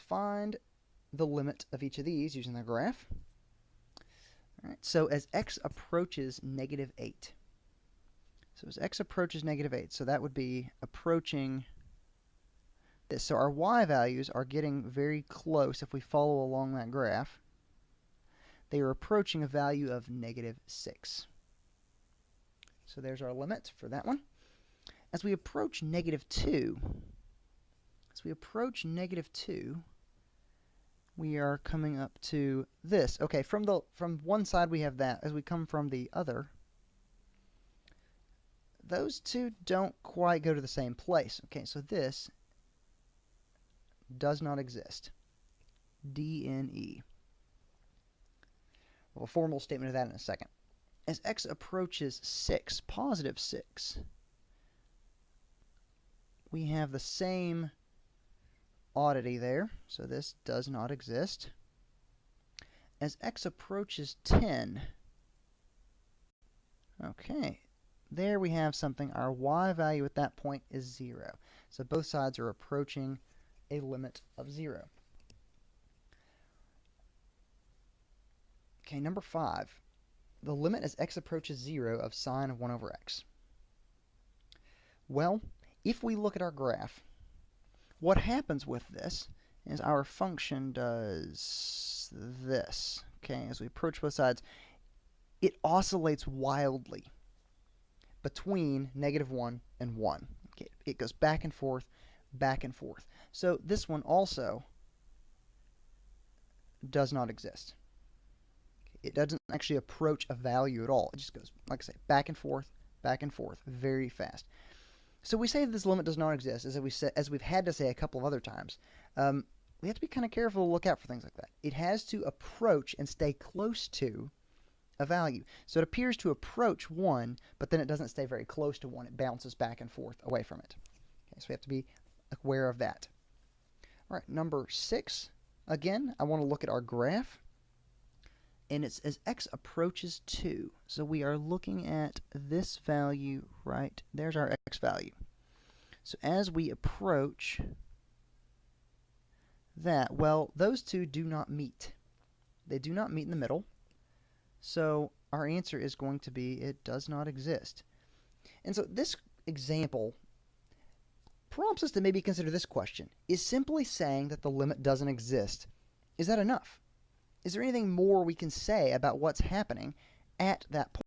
find the limit of each of these using the graph. All right, so as x approaches negative 8, so as x approaches negative 8, so that would be approaching this. So our y values are getting very close if we follow along that graph. They are approaching a value of negative 6. So there's our limit for that one. As we approach negative 2, we are coming up to this. Okay, from one side we have that. As we come from the other, those two don't quite go to the same place. Okay, so this does not exist. DNE. Well, a formal statement of that in a second. As x approaches 6, positive 6, we have the same oddity there, so this does not exist. As x approaches 10, okay, there we have something. Our y value at that point is 0. So both sides are approaching a limit of 0. Okay, number 5. The limit as x approaches 0 of sine of 1 over x. Well, if we look at our graph, what happens with this is our function does this. Okay, as we approach both sides, it oscillates wildly between -1 and 1. Okay, it goes back and forth, back and forth. So this one also does not exist. It doesn't actually approach a value at all. It just goes, like I say, back and forth, very fast. So we say this limit does not exist, as we've had to say a couple of other times. We have to be kind of careful to look out for things like that. It has to approach and stay close to a value. So it appears to approach 1, but then it doesn't stay very close to 1. It bounces back and forth away from it. Okay, so we have to be aware of that. All right, number 6. Again, I want to look at our graph. And it's as x approaches 2. So we are looking at this value right. There's our x value. So as we approach that, well, those two do not meet. They do not meet in the middle. So our answer is going to be it does not exist. And so this example prompts us to maybe consider this question. Is simply saying that the limit doesn't exist, is that enough? Is there anything more we can say about what's happening at that point?